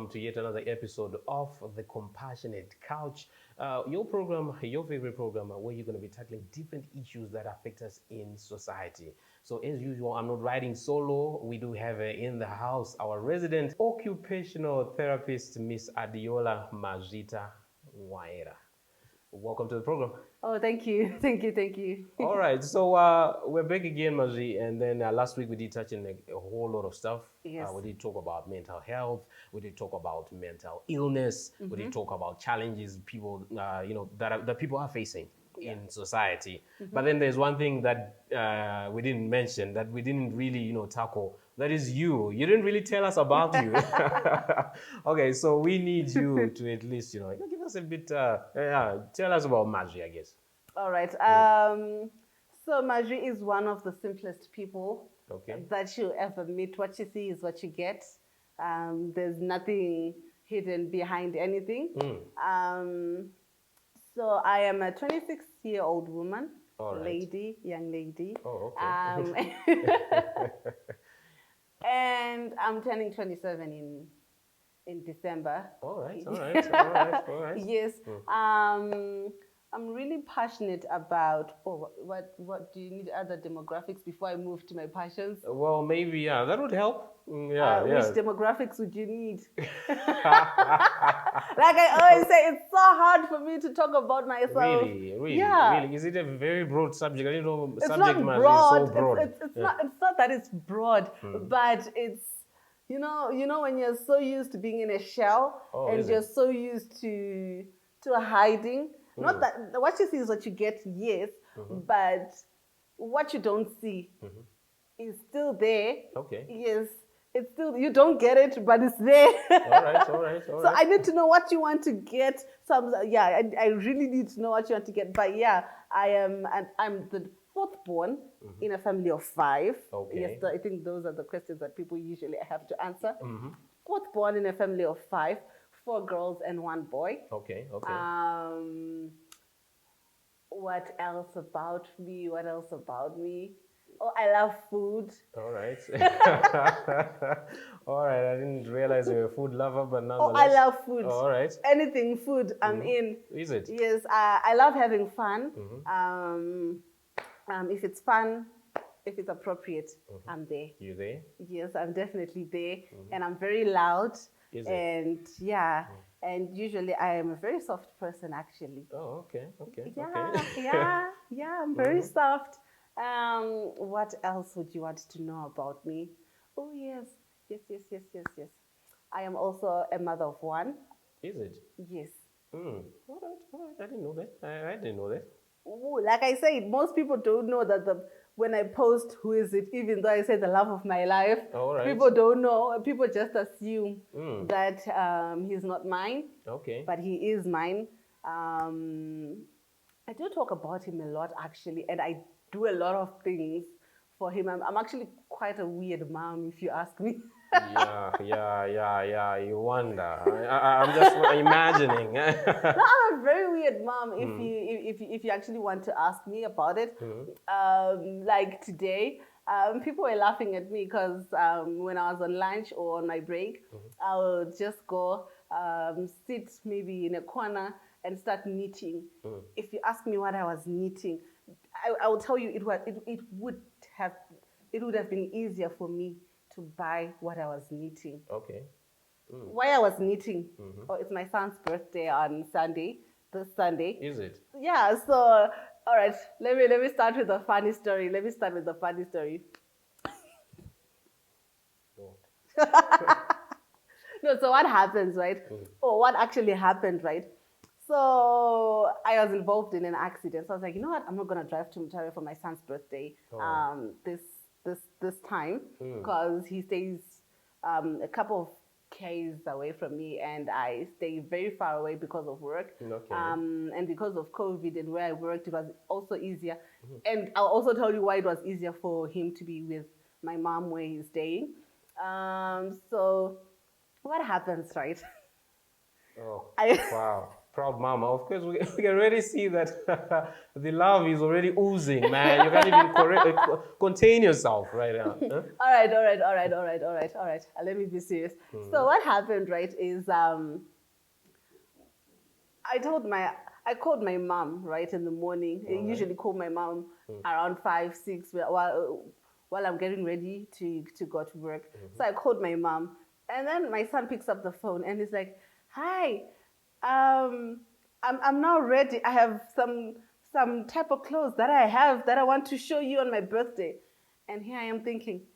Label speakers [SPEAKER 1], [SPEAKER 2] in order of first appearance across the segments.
[SPEAKER 1] welcome to yet another episode of The Compassionate Couch, your program, your favorite program, where you're going to be tackling different issues that affect us in society. So as usual, I'm not riding solo. We do have in the house our resident occupational therapist, Miss Adiola Majita Waera. Welcome to the program.
[SPEAKER 2] Oh, thank you. Thank you. Thank you.
[SPEAKER 1] All right, so we're back again, Maji, and then last week we did touch on a whole lot of stuff.
[SPEAKER 2] Yes.
[SPEAKER 1] We did talk about mental health. We did talk about mental illness. We did talk about challenges people, that people are facing in society. But then there's one thing that we didn't mention, that we didn't really, tackle. That is you. You didn't really tell us about you. Okay, so we need you to at least, give us a bit. Tell us about Maji, I guess.
[SPEAKER 2] All right. So Marjorie is one of the simplest people that you ever meet. What you see is what you get. There's nothing hidden behind anything. So I am a 26-year-old woman, young lady.
[SPEAKER 1] Oh, okay.
[SPEAKER 2] And I'm turning 27 in December.
[SPEAKER 1] All right.
[SPEAKER 2] Yes. I'm really passionate about. What do you need other demographics before I move to my passions?
[SPEAKER 1] Well, maybe that would help.
[SPEAKER 2] Which demographics would you need? Like I always say, it's so hard for me to talk about myself.
[SPEAKER 1] Really?
[SPEAKER 2] Yeah.
[SPEAKER 1] Really? Is it a very broad subject? I didn't know
[SPEAKER 2] It's
[SPEAKER 1] subject
[SPEAKER 2] not
[SPEAKER 1] matter
[SPEAKER 2] broad.
[SPEAKER 1] is so broad.
[SPEAKER 2] It's not that it's broad, but it's you know when you're so used to being in a shell and you're so used to hiding. Not that what you see is what you get, yes, but what you don't see is still there.
[SPEAKER 1] Okay.
[SPEAKER 2] Yes, it's still, you don't get it, but it's there.
[SPEAKER 1] All right.
[SPEAKER 2] So I need to know what you want to get. So I really need to know what you want to get. But yeah, I'm the fourth born in a family of 5.
[SPEAKER 1] Okay.
[SPEAKER 2] Yes, I think those are the questions that people usually have to answer. Fourth born in a family of 5. 4 girls and 1 boy.
[SPEAKER 1] Okay.
[SPEAKER 2] What else about me? Oh, I love food.
[SPEAKER 1] All right. All right. I didn't realize you were a food lover, but nonetheless.
[SPEAKER 2] Oh, I love food.
[SPEAKER 1] All right.
[SPEAKER 2] Anything food, I'm in.
[SPEAKER 1] Is it?
[SPEAKER 2] Yes, I love having fun. If it's fun, if it's appropriate, I'm there.
[SPEAKER 1] You there?
[SPEAKER 2] Yes, I'm definitely there. And I'm very loud.
[SPEAKER 1] Is it?
[SPEAKER 2] And and usually I am a very soft person, actually.
[SPEAKER 1] Oh, okay.
[SPEAKER 2] Yeah, I'm very soft. What else would you want to know about me? Oh, yes. I am also a mother of 1.
[SPEAKER 1] Is it?
[SPEAKER 2] Yes.
[SPEAKER 1] All right. I didn't know that. I didn't know that.
[SPEAKER 2] Ooh, like I said, most people don't know that when I post who is it, even though I say the love of my life, people don't know. People just assume that he's not mine.
[SPEAKER 1] Okay.
[SPEAKER 2] But he is mine. I do talk about him a lot, actually, and I do a lot of things for him. I'm actually quite a weird mom, if you ask me.
[SPEAKER 1] Yeah. You wonder. I'm just imagining.
[SPEAKER 2] No, I'm a very weird mom. If you actually want to ask me about it, like today, people were laughing at me because when I was on lunch or on my break, I would just go sit maybe in a corner and start knitting. If you ask me what I was knitting, I will tell you it would have been easier for me to buy what I was knitting.
[SPEAKER 1] Okay.
[SPEAKER 2] Why I was knitting? Oh, it's my son's birthday on Sunday. This Sunday.
[SPEAKER 1] Is it?
[SPEAKER 2] Yeah. So, all right. Let me start with a funny story. No. So what happens, right? What actually happened, right? So I was involved in an accident. So I was like, you know what? I'm not gonna drive to Mutare for my son's birthday. This time because he stays a couple of Ks away from me, and I stay very far away because of work.
[SPEAKER 1] Okay.
[SPEAKER 2] And because of COVID and where I worked, it was also easier. And I'll also tell you why it was easier for him to be with my mom where he's staying. So what happens, right?
[SPEAKER 1] Wow. Proud mama. Of course, we can already see that the love is already oozing, man. You can't even contain yourself right now. Huh?
[SPEAKER 2] All right, all right, all right, all right, all right, all right. Let me be serious. So what happened, right, is I called my mom, right, in the morning. I usually call my mom around 5, 6 while I'm getting ready to go to work. So I called my mom, and then my son picks up the phone and he's like, "Hi, I'm now ready. I have some type of clothes that I have that I want to show you on my birthday." And here I am thinking,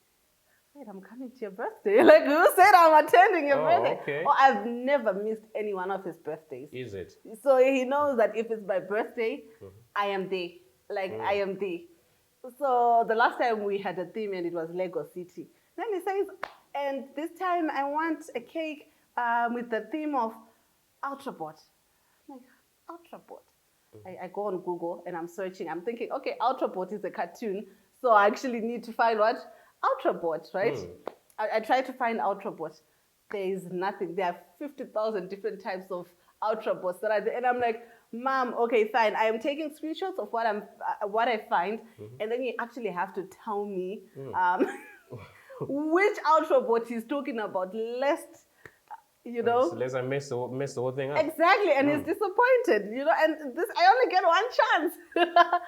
[SPEAKER 2] wait, I'm coming to your birthday. Like, who said I'm attending your birthday?
[SPEAKER 1] Okay.
[SPEAKER 2] Or I've never missed any one of his birthdays.
[SPEAKER 1] Is it?
[SPEAKER 2] So he knows that if it's my birthday, I am there. Like, I am there. So the last time we had a theme and it was Lego City. Then he says, and this time I want a cake with the theme of Ultrabot. I'm like, Ultrabot? I go on Google and I'm searching. I'm thinking, okay, Ultrabot is a cartoon. So I actually need to find what? Ultrabot, right? I try to find Ultrabot. There is nothing. There are 50,000 different types of Ultrabots that are there. And I'm like, Mom, okay, fine. I am taking screenshots of what I find. And then you actually have to tell me which Ultrabot he's talking about, lest, you know.
[SPEAKER 1] Let's mess the whole thing up.
[SPEAKER 2] Exactly, and he's disappointed, you know, and this, I only get one chance.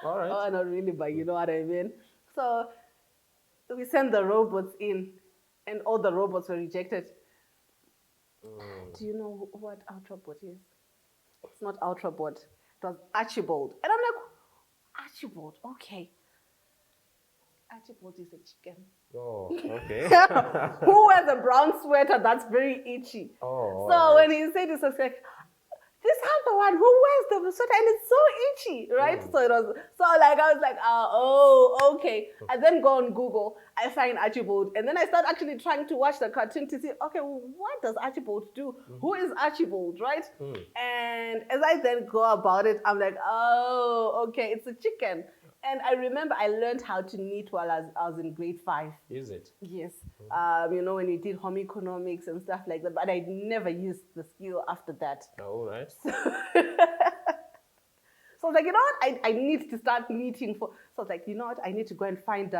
[SPEAKER 1] All right.
[SPEAKER 2] Oh, not really, but you know what I mean. So we sent the robots in, and all the robots were rejected. Do you know what Ultrabot is? It's not Ultrabot. It was Archibald. And I'm like, Archibald, okay. Archibald is a chicken.
[SPEAKER 1] Oh, okay.
[SPEAKER 2] Who wears a brown sweater that's very itchy?
[SPEAKER 1] Oh,
[SPEAKER 2] so when he said this, I was like, this is the one who wears the sweater and it's so itchy, right? So it was, so like I was like, oh, okay. I then go on Google, I find Archibald, and then I start actually trying to watch the cartoon to see, okay, well, what does Archibald do? Who is Archibald, right? And as I then go about it, I'm like, oh, okay, it's a chicken. And I remember I learned how to knit while I was in grade 5.
[SPEAKER 1] Is it?
[SPEAKER 2] Yes. You know, when we did home economics and stuff like that, but I never used the skill after that.
[SPEAKER 1] All right.
[SPEAKER 2] So I was like, you know what? I need to start knitting for. So I was like, you know what? I need to go and find.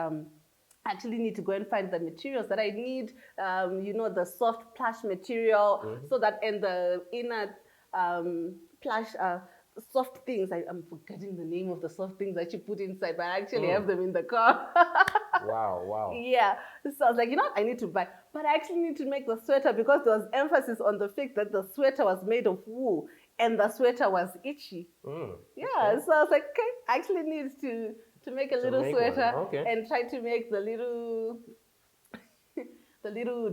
[SPEAKER 2] Actually, need to go and find the materials that I need. You know, the soft plush material, so that in the inner plush. Soft things. I'm forgetting the name of the soft things that you put inside, but I actually have them in the car.
[SPEAKER 1] Wow.
[SPEAKER 2] Yeah. So I was like, you know what? I need to buy. But I actually need to make the sweater because there was emphasis on the fact that the sweater was made of wool and the sweater was itchy. Yeah. Okay. So I was like, okay, I actually need to make a little sweater and try to make the little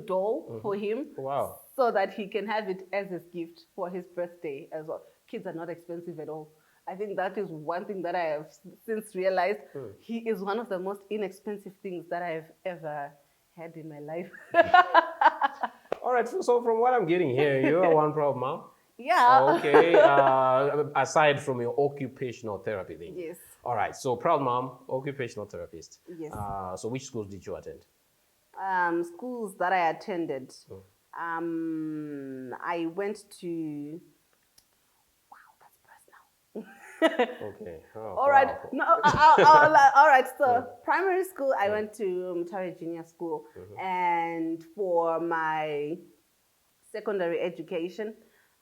[SPEAKER 2] doll for him.
[SPEAKER 1] Wow.
[SPEAKER 2] So that he can have it as his gift for his birthday as well. Kids are not expensive at all. I think that is one thing that I have since realized. He is one of the most inexpensive things that I've ever had in my life.
[SPEAKER 1] All right. So from what I'm getting here, you are one proud mom.
[SPEAKER 2] Yeah.
[SPEAKER 1] Okay. Aside from your occupational therapy thing.
[SPEAKER 2] Yes.
[SPEAKER 1] All right. So proud mom, occupational therapist.
[SPEAKER 2] Yes.
[SPEAKER 1] So which schools did you attend?
[SPEAKER 2] Schools that I attended. I went to.
[SPEAKER 1] Okay. Oh,
[SPEAKER 2] all right.
[SPEAKER 1] wow.
[SPEAKER 2] No. All right. So primary school, I went to Mutare Junior School, and for my secondary education,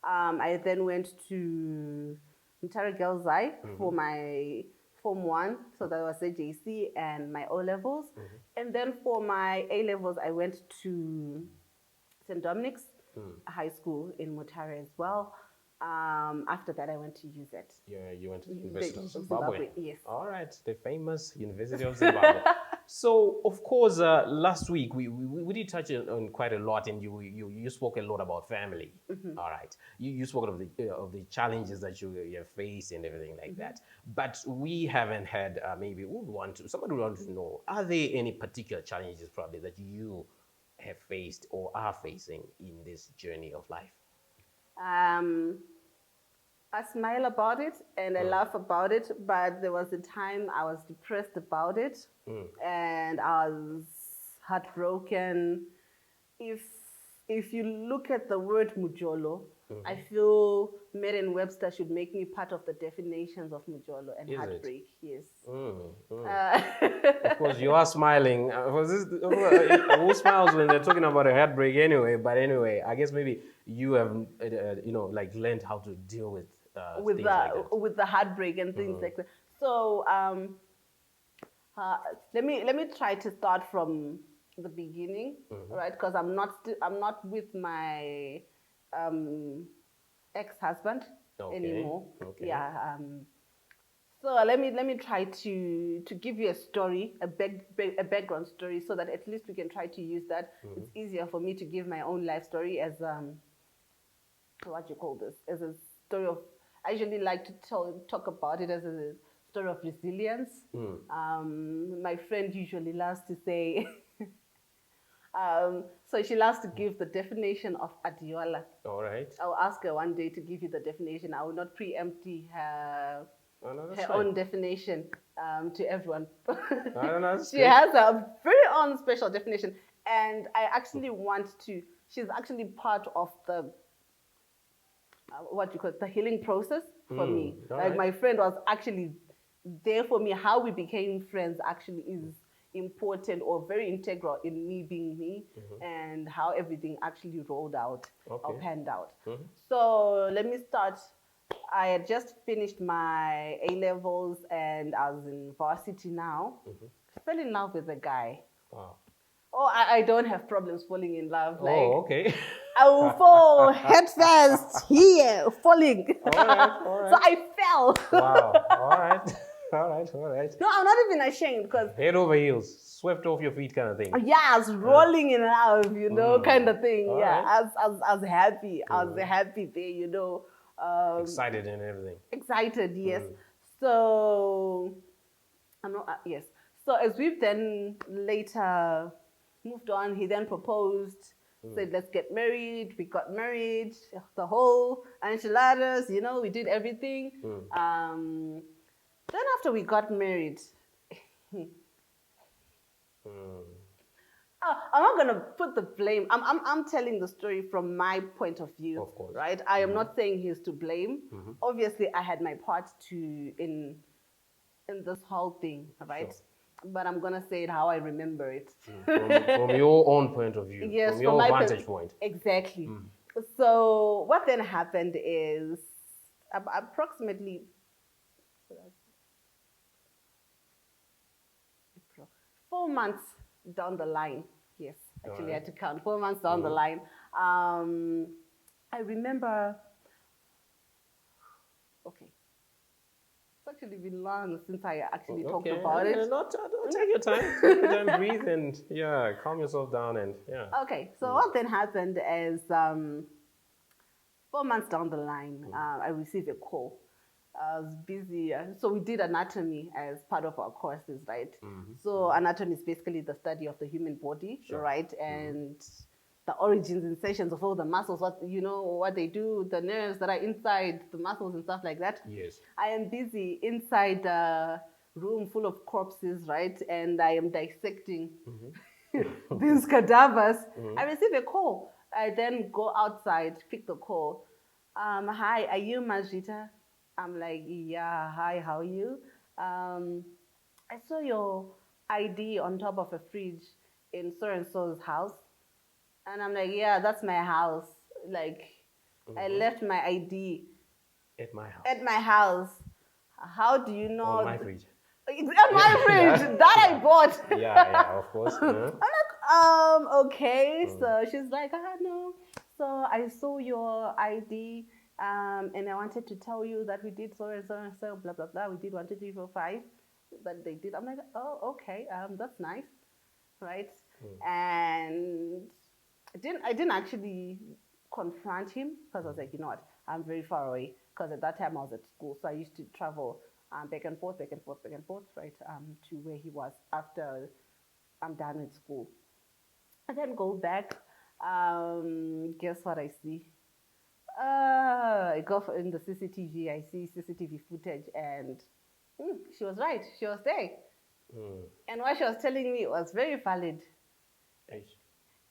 [SPEAKER 2] I then went to Mutare Girls High for my Form 1. So that was AJC and my O levels, and then for my A levels, I went to St. Dominic's High School in Mutare as well. After that, I went to UZ.
[SPEAKER 1] Yeah, you went to the University of Zimbabwe.
[SPEAKER 2] Yes.
[SPEAKER 1] All right, the famous University of Zimbabwe. So, of course, last week we did touch on quite a lot, and you spoke a lot about family. All right, you spoke of the challenges that you have faced and everything like that. But we haven't had somebody would want to know: are there any particular challenges probably that you have faced or are facing in this journey of life?
[SPEAKER 2] I smile about it and I laugh about it, but there was a time I was depressed about it and I was heartbroken. If if you look at the word mujolo, I feel Merriam-Webster should make me part of the definitions of mujolo and
[SPEAKER 1] Is it?
[SPEAKER 2] heartbreak. Yes.
[SPEAKER 1] Of course, you are smiling. Who smiles when they're talking about a heartbreak anyway? But anyway, I guess maybe you have, like learned how to deal with
[SPEAKER 2] with
[SPEAKER 1] things like that.
[SPEAKER 2] with the heartbreak and things like that. So let me try to start from the beginning, right? Because I'm not with my ex-husband anymore.
[SPEAKER 1] Okay.
[SPEAKER 2] Yeah. So let me try to give you a story, a background story, so that at least we can try to use that. It's easier for me to give my own life story as what you call this, as a story of. I usually like to talk about it as a story of resilience. My friend usually loves to say. So she loves to give the definition of Adiola.
[SPEAKER 1] All right.
[SPEAKER 2] I'll ask her one day to give you the definition. I will not preempt her own definition to everyone. She has a very own special definition. And I actually want to, she's actually part of the, what you call it, the healing process for me. Like my friend was actually there for me. How we became friends actually is important or very integral in me being me and how everything actually rolled out or panned out. So let me start. I had just finished my A-levels and I was in varsity now. Fell in love with a guy.
[SPEAKER 1] Wow.
[SPEAKER 2] Oh, I don't have problems falling in love. Like,
[SPEAKER 1] okay.
[SPEAKER 2] I will fall head first here, falling.
[SPEAKER 1] All right.
[SPEAKER 2] So I fell.
[SPEAKER 1] Wow. All right.
[SPEAKER 2] No, I'm not even ashamed because
[SPEAKER 1] head over heels, swept off your feet kind of thing.
[SPEAKER 2] Yeah, I was rolling in love, kind of thing.
[SPEAKER 1] All
[SPEAKER 2] yeah,
[SPEAKER 1] right.
[SPEAKER 2] I was happy. I was happy there,
[SPEAKER 1] excited and everything.
[SPEAKER 2] Excited, yes. So, I'm not, yes. So as we've then later moved on, he then proposed, said, let's get married. We got married, the whole enchiladas, we did everything. Then after we got married, I'm not gonna put the blame. I'm telling the story from my point of view,
[SPEAKER 1] of course.
[SPEAKER 2] Right? I am not saying he's to blame. Obviously, I had my part in this whole thing, right? Sure. But I'm gonna say it how I remember it.
[SPEAKER 1] From your own point of view,
[SPEAKER 2] yes,
[SPEAKER 1] from your vantage point.
[SPEAKER 2] Exactly. So what then happened is approximately 4 months down the line. Yes, actually I had to count 4 months down the line. I remember, okay. It's actually been long since I actually talked about it.
[SPEAKER 1] Take your time. Take your time, breathe, and calm yourself down, and
[SPEAKER 2] Okay, so what then happened is 4 months down the line, I received a call. I was busy, so we did anatomy as part of our courses, right? So anatomy is basically the study of the human body, right? And the origins and sessions of all the muscles, what they do, the nerves that are inside the muscles and stuff like that.
[SPEAKER 1] Yes.
[SPEAKER 2] I am busy inside a room full of corpses, right? And I am dissecting these cadavers. I receive a call. I then go outside, pick the call. Hi, are you Majita? I'm like, yeah, hi, how are you? I saw your ID on top of a fridge in so-and-so's house. And I'm like, yeah, that's my house. Like, I left my ID
[SPEAKER 1] at my house.
[SPEAKER 2] At my house. How do you know?
[SPEAKER 1] On my fridge.
[SPEAKER 2] It's on my fridge that I bought.
[SPEAKER 1] Yeah, of course.
[SPEAKER 2] I'm like, okay. So she's like, no. So I saw your ID, and I wanted to tell you that we did so and so and so, blah blah blah. We did 1, 2, 3, 4, 5. That they did. I'm like, oh, okay. That's nice, right? And I didn't actually confront him because I was like, you know what? I'm very far away because at that time I was at school, so I used to travel back and forth, right, to where he was after I'm done with school. I then go back. Guess what I see? I go in the CCTV. I see CCTV footage, and she was right. She was there, and what she was telling me was very valid.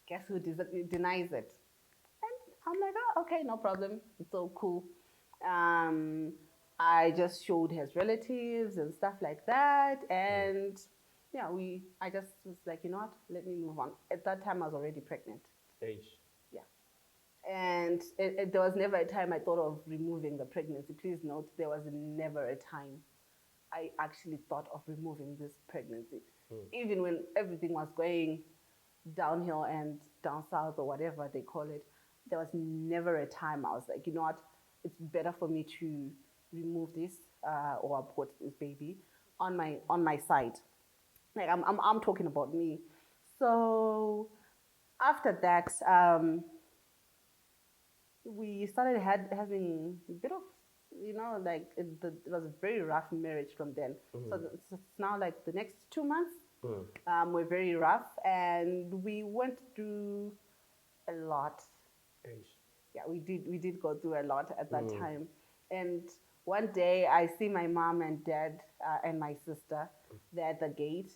[SPEAKER 2] Guess who denies it? I'm like, oh, okay, no problem. It's so cool. Um, I just showed his relatives and stuff like that. And yeah, I just was like, you know what, let me move on. At that time, I was already pregnant.
[SPEAKER 1] Age.
[SPEAKER 2] Yeah. And there was never a time I thought of removing the pregnancy. Please note, there was never a time I actually thought of removing this pregnancy. Even when everything was going downhill and down south or whatever they call it, there was never a time I was like, you know what, it's better for me to remove this or abort this baby on my side. Like I'm talking about me. So after that, we started having a bit of, like it was a very rough marriage from then. So it's now like the next 2 months were very rough, and we went through a lot.
[SPEAKER 1] Age.
[SPEAKER 2] Yeah, we did go through a lot at that time. And one day I see my mom and dad and my sister. They're at the gate.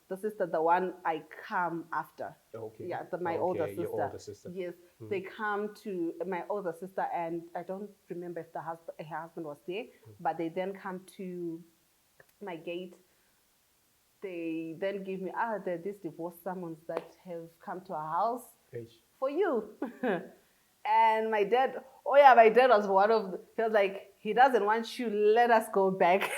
[SPEAKER 2] The sister, the one I come after.
[SPEAKER 1] Okay.
[SPEAKER 2] Yeah, my older sister.
[SPEAKER 1] Your older sister.
[SPEAKER 2] Yes, they come to my older sister, and I don't remember if her husband was there, but they then come to my gate. They then give me, there are these divorced summons that have come to our house
[SPEAKER 1] Age.
[SPEAKER 2] for you. And my dad, oh yeah, my dad was he was like, he doesn't want you, let us go back.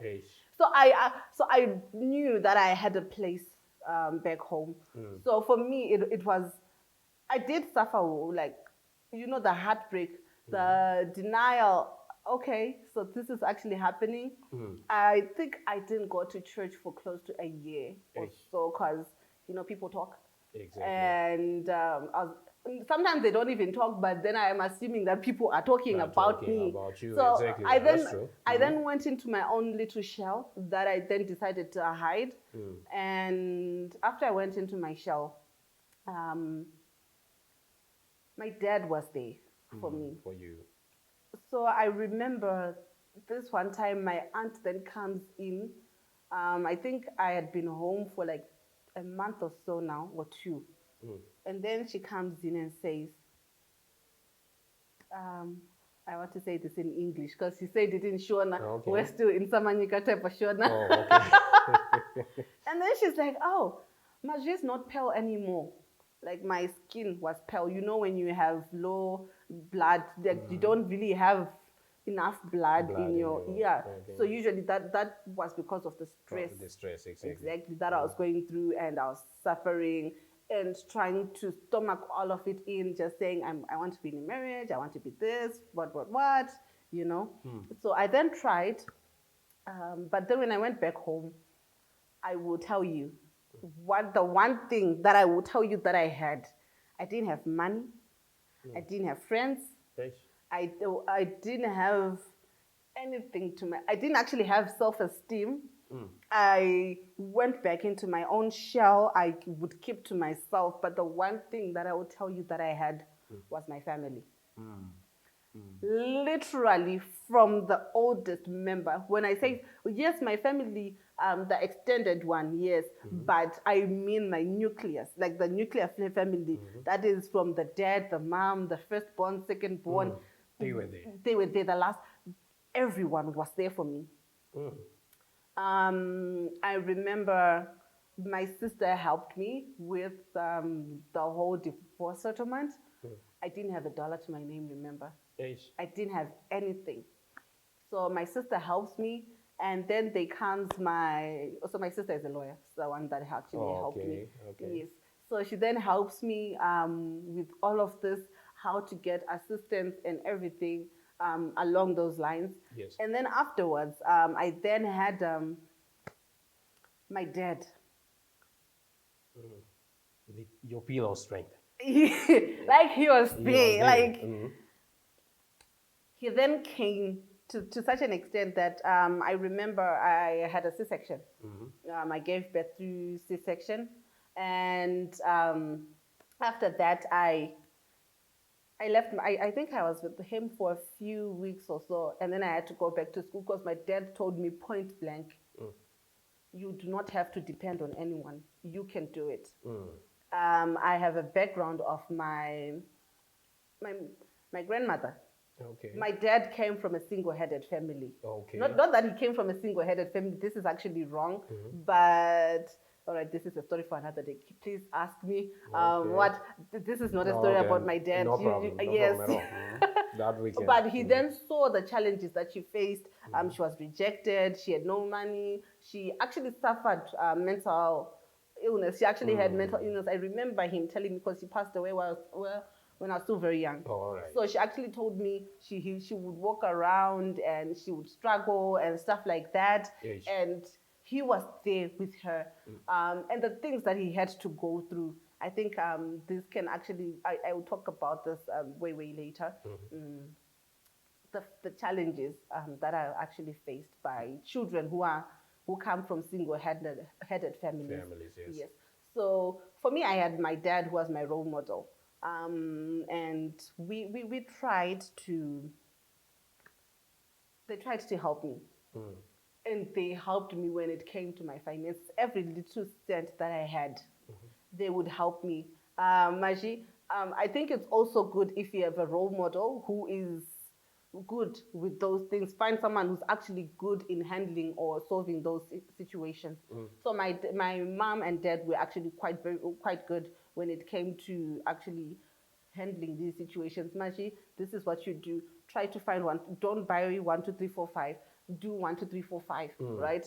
[SPEAKER 1] Age.
[SPEAKER 2] So I knew that I had a place back home. So for me, it was, I did suffer, like, the heartbreak, the denial. Okay, so this is actually happening. I think I didn't go to church for close to a year or so, because people talk.
[SPEAKER 1] Exactly.
[SPEAKER 2] And sometimes they don't even talk, but then I am assuming that people are talking about me.
[SPEAKER 1] About you.
[SPEAKER 2] So
[SPEAKER 1] Exactly.
[SPEAKER 2] That's
[SPEAKER 1] true.
[SPEAKER 2] I then went into my own little shell that I then decided to hide. And after I went into my shell, my dad was there for me.
[SPEAKER 1] For you.
[SPEAKER 2] So I remember this one time my aunt then comes in. I think I had been home for like a month or so now, or two. And then she comes in and says, I want to say this in English because she said it in Shona.
[SPEAKER 1] Okay.
[SPEAKER 2] We're still in Samanyika type of Shona.
[SPEAKER 1] Oh, okay.
[SPEAKER 2] And then she's like, oh, Marjorie's not pale anymore. Like my skin was pale. When you have low blood, like you don't really have enough blood in your yeah. Okay. So usually that was because of the stress.
[SPEAKER 1] The stress, exactly.
[SPEAKER 2] Exactly, that I was going through, and I was suffering and trying to stomach all of it in, just saying I want to be in a marriage, I want to be this, what, So I then tried, but then when I went back home, I will tell you the one thing that I will tell you that I had. I didn't have money. I didn't have friends. I didn't have anything I didn't actually have self-esteem. I went back into my own shell. I would keep to myself. But the one thing that I will tell you that I had was my family. Literally from the oldest member. When I say, yes, my family, the extended one, yes, but I mean my nucleus, like the nuclear family. That is from the dad, the mom, the firstborn, secondborn.
[SPEAKER 1] They were there.
[SPEAKER 2] They were there. The last, everyone was there for me. I remember my sister helped me with the whole divorce settlement. I didn't have $1 to my name, remember? I didn't have anything. So my sister helps me, and then my sister is a lawyer, so the one that actually helped me. Okay. Yes. So she then helps me with all of this, how to get assistance and everything along those lines.
[SPEAKER 1] Yes.
[SPEAKER 2] And then afterwards, I then had my dad.
[SPEAKER 1] Your pillow strength.
[SPEAKER 2] Like he was there. Like he then came to such an extent that I remember I had a C-section. I gave birth through C-section, and after that I left. I think I was with him for a few weeks or so, and then I had to go back to school because my dad told me point blank, you do not have to depend on anyone. You can do it. I have a background of my my grandmother.
[SPEAKER 1] Okay.
[SPEAKER 2] My dad came from a single-headed family.
[SPEAKER 1] Okay.
[SPEAKER 2] Not that he came from a single-headed family. This is actually wrong. But all right, this is a story for another day. Please ask me what. This is not a story about my dad.
[SPEAKER 1] No problem. No
[SPEAKER 2] yes.
[SPEAKER 1] problem at all. That we can.
[SPEAKER 2] But he then saw the challenges that she faced. She was rejected. She had no money. She actually suffered mental illness. She actually had mental illness. I remember him telling me, because he passed away when I was still very young.
[SPEAKER 1] Oh, all right.
[SPEAKER 2] So she actually told me she would walk around and she would struggle and stuff like that.
[SPEAKER 1] Yes.
[SPEAKER 2] And he was there with her. And the things that he had to go through, I think this can actually, I will talk about this way later. The challenges that are actually faced by children who come from single-headed families.
[SPEAKER 1] Yes.
[SPEAKER 2] So for me, I had my dad, who was my role model. And we tried to, they tried to help me. And they helped me when it came to my finances. Every little cent that I had, they would help me. Maji, I think it's also good if you have a role model who is good with those things. Find someone who's actually good in handling or solving those situations. So my mom and dad were actually quite good when it came to actually handling these situations. Maji, this is what you do. Try to find one. Don't buy 1, 2, 3, 4, 5. Do 1, 2, 3, 4, 5. Right?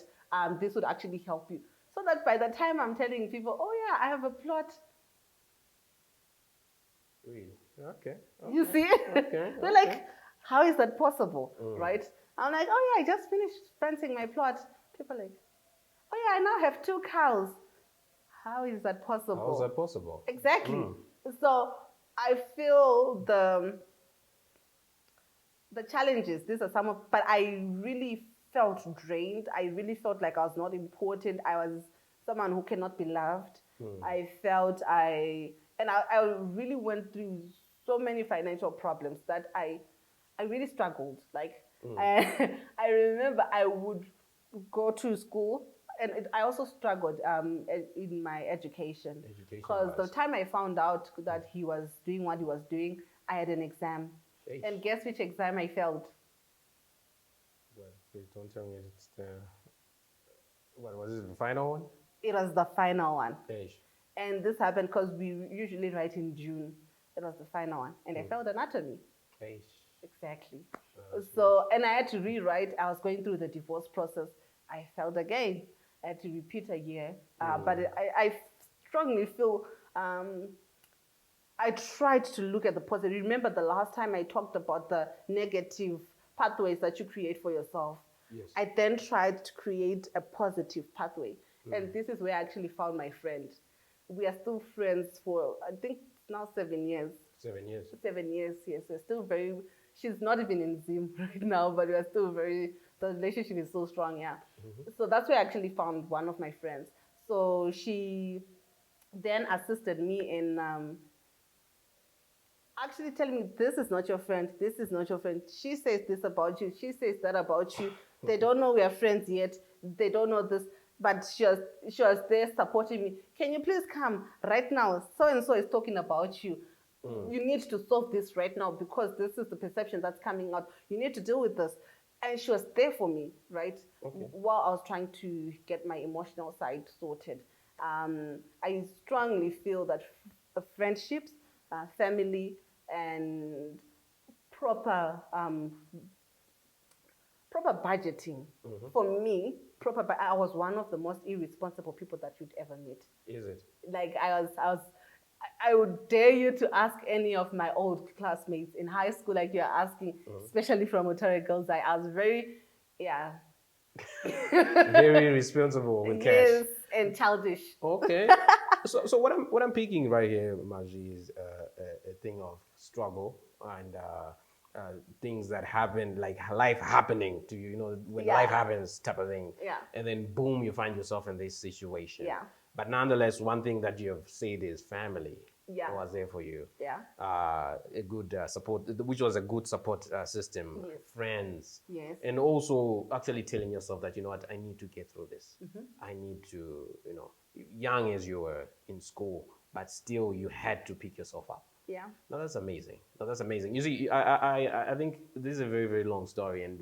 [SPEAKER 2] This would actually help you. So that by the time I'm telling people, oh yeah, I have a plot.
[SPEAKER 1] Really? Okay.
[SPEAKER 2] You see? They're like, how is that possible? Right? I'm like, oh yeah, I just finished fencing my plot. People are like, oh yeah, I now have 2 cows. How is that possible?
[SPEAKER 1] How is that possible?
[SPEAKER 2] Exactly. So I feel the challenges, these are some of, but I really felt drained. I really felt like I was not important. I was someone who cannot be loved. I felt I really went through so many financial problems that I really struggled. Like, I remember I would go to school, and I also struggled in my education. Because the time I found out that he was doing what he was doing, I had an exam. And guess which exam I failed?
[SPEAKER 1] Well, please don't tell me it's the... What was it, the final one?
[SPEAKER 2] It was the final one. And this happened because we usually write in June. It was the final one. And I failed anatomy. Exactly. So, and I had to rewrite. I was going through the divorce process. I failed again. I had to repeat a year. But I strongly feel I tried to look at the positive. Remember the last time I talked about the negative pathways that you create for yourself?
[SPEAKER 1] Yes.
[SPEAKER 2] I then tried to create a positive pathway. And this is where I actually found my friend. We are still friends for, I think, now 7 years.
[SPEAKER 1] 7 years.
[SPEAKER 2] 7 years, yes. We're still very, she's not even in Zim right now, but we're still very, the relationship is so strong, yeah. So that's where I actually found one of my friends. So she then assisted me in actually telling me, this is not your friend, this is not your friend. She says this about you, she says that about you. They don't know we are friends yet. They don't know this. But she was there supporting me. Can you please come right now? So-and-so is talking about you. You need to solve this right now because this is the perception that's coming out. You need to deal with this. And she was there for me, right? While I was trying to get my emotional side sorted. I strongly feel that friendships, family, and proper budgeting. For me, I was one of the most irresponsible people that you'd ever meet.
[SPEAKER 1] Is it?
[SPEAKER 2] Like I would dare you to ask any of my old classmates in high school, like you're asking, especially from Otari Girls. I was very,
[SPEAKER 1] very responsible with cash.
[SPEAKER 2] Yes, and childish.
[SPEAKER 1] Okay. So what I'm picking right here, Maji, is a thing of struggle and things that happen, like life happening to you, when life happens type of thing.
[SPEAKER 2] Yeah.
[SPEAKER 1] And then boom, you find yourself in this situation.
[SPEAKER 2] Yeah.
[SPEAKER 1] But nonetheless, one thing that you have said is family was there for you.
[SPEAKER 2] Yeah.
[SPEAKER 1] A good support, which was a good support system, friends.
[SPEAKER 2] Yes.
[SPEAKER 1] And also actually telling yourself that, you know what, I need to get through this. I need to, young as you were in school, but still you had to pick yourself up.
[SPEAKER 2] Yeah.
[SPEAKER 1] No, that's amazing. No, that's amazing. You see, I think this is a very, very long story, and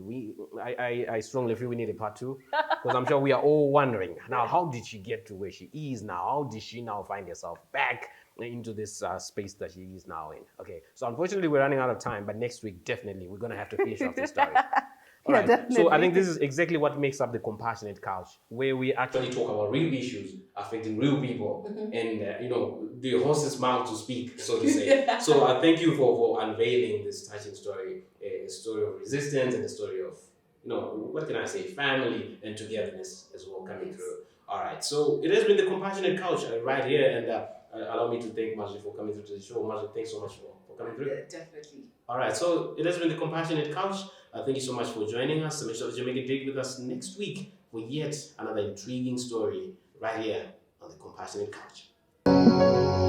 [SPEAKER 1] I strongly feel we need a part two, because I'm sure we are all wondering now, how did she get to where she is now? How did she now find herself back into this space that she is now in? Okay, so unfortunately, we're running out of time, but next week, definitely, we're going to have to finish off this story. All
[SPEAKER 2] Yeah,
[SPEAKER 1] right.
[SPEAKER 2] definitely.
[SPEAKER 1] So I think this is exactly what makes up the compassionate couch, where we actually talk about real issues affecting real people, and the horse's mouth to speak, so to say. So I thank you for unveiling this touching story, a story of resistance and a story of what can I say, family and togetherness as well coming through. All right. So it has been the compassionate couch right here, and allow me to thank Marjorie for coming through to the show. Marjorie, thanks so much for coming through.
[SPEAKER 2] Definitely.
[SPEAKER 1] All right, so it has been the Compassionate Couch. Thank you so much for joining us. So make sure that you make a date with us next week for yet another intriguing story right here on the Compassionate Couch.